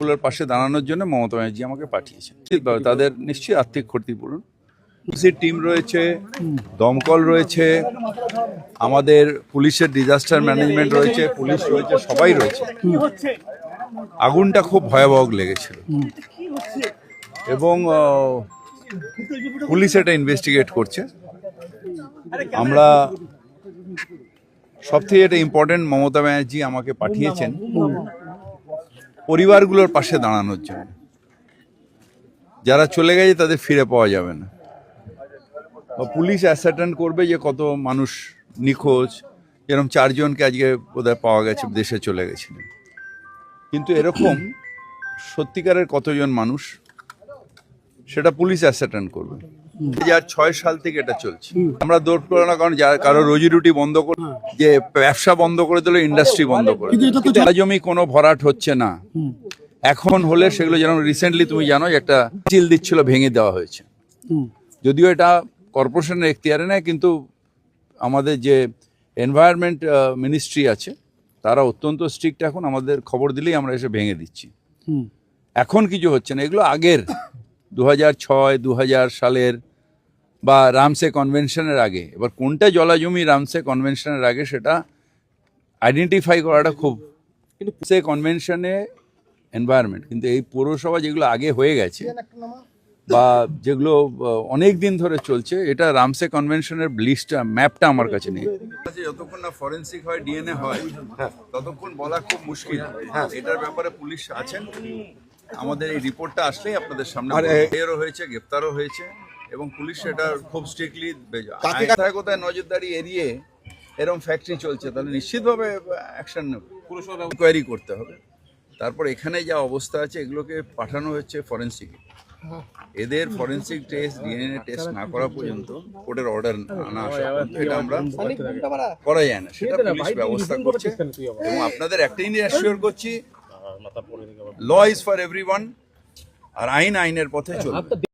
গুলোর পাশে দাঁড়ানোর জন্য মমতা ব্যানার্জি আমাকে পাঠিয়েছেন। ঠিকভাবে তাদের নিশ্চয়ই আর্থিক ক্ষতিপূরণ টিম রয়েছে, দমকল রয়েছে, আমাদের পুলিশের ডিজাস্টার ম্যানেজমেন্ট রয়েছে, পুলিশ রয়েছে, সবাই রয়েছে। আগুনটা খুব ভয়াবহ লেগেছিল এবং পুলিশ এটা ইনভেস্টিগেট করছে। আমরা সবথেকে এটা ইম্পর্টেন্ট, মমতা ব্যানার্জি আমাকে পাঠিয়েছেন পরিবারগুলোর পাশে দাঁড়ানোর জন্য। যারা চলে গেছে তাদের ফিরে পাওয়া যাবে না, বা পুলিশ অ্যাসার্টেন করবে যে কত মানুষ নিখোঁজ। এরকম 4 জনকে আজকে বোধহয় পাওয়া গেছে, দেশে চলে গেছিলেন। কিন্তু এরকম সত্যিকারের কতজন মানুষ সেটা পুলিশ অ্যাসার্টেন করবে। 2006 সাল থেকে এটা চলছে। আমরা দৌড় করো না, কারণ কারো রুজি রুটি বন্ধ করে, যে ব্যবসা বন্ধ করে দিল, ইন্ডাস্ট্রি বন্ধ করে দিল। জমি কোনো ভরাট হচ্ছে না। এখন হলে সেগুলো, যেমন রিসেন্টলি তুমি জানো একটা চিল দিচ্ছিল, ভেঙে দেওয়া হয়েছে। যদিও এটা কর্পোরেশনের এখতিয়ারে নেয়, কিন্তু আমাদের যে এনভায়রনমেন্ট মিনিস্ট্রি আছে তারা অত্যন্ত স্ট্রিক্ট। এখন আমাদের খবর দিলেই আমরা এসে ভেঙে দিচ্ছি। এখন কিছু হচ্ছে না, এগুলো আগের 2006, 2000 সালের বা রামসে কনভেনশনের আগে। এবার কোনটা জলাজমি রামসে কনভেনশনের আগে সেটা আইডেন্টিফাই করাটা খুব, কিন্তু সে কনভেনশনে এনভায়রনমেন্ট, কিন্তু এই পৌরসভা যেগুলো আগে হয়ে গেছে বা যেগুলো অনেক দিন ধরে চলছে, এটা রামসে কনভেনশনের লিস্টটা, ম্যাপটা আমার কাছে নেই। যতক্ষণ না ফরেন্সিক হয়, ডিএনএ হয়, ততক্ষণ বলা খুব মুশকিল। এটার ব্যাপারে পুলিশ আছেন, আমাদের এই রিপোর্টটা আসলেই আপনাদের সামনে হয়েছে, গ্রেপ্তারও হয়েছে, এবং পুলিশ এটা খুব স্ট্রিক্টলি কোথায় কোথায় নজরদারি এড়িয়ে এরকম ফ্যাক্টরি চলছে, তাহলে নিশ্চিতভাবে অ্যাকশন ইনকোয়ারি করতে হবে। তারপর এখানে যা অবস্থা আছে এগুলোকে পাঠানো হচ্ছে ফরেন্সিকে। এদের ফরেন্সিক টেস্ট, ডিএনএ টেস্ট না করা পর্যন্ত কোর্টের অর্ডার না আসা পর্যন্ত এটা আমরা করা যায় না। সেটা পুলিশ ব্যবস্থা করছে, এবং আপনাদের একটাই অ্যাসিওর করছি, ল ইজ ফর এভরিওয়ান, আর আইনের পথে চলবে।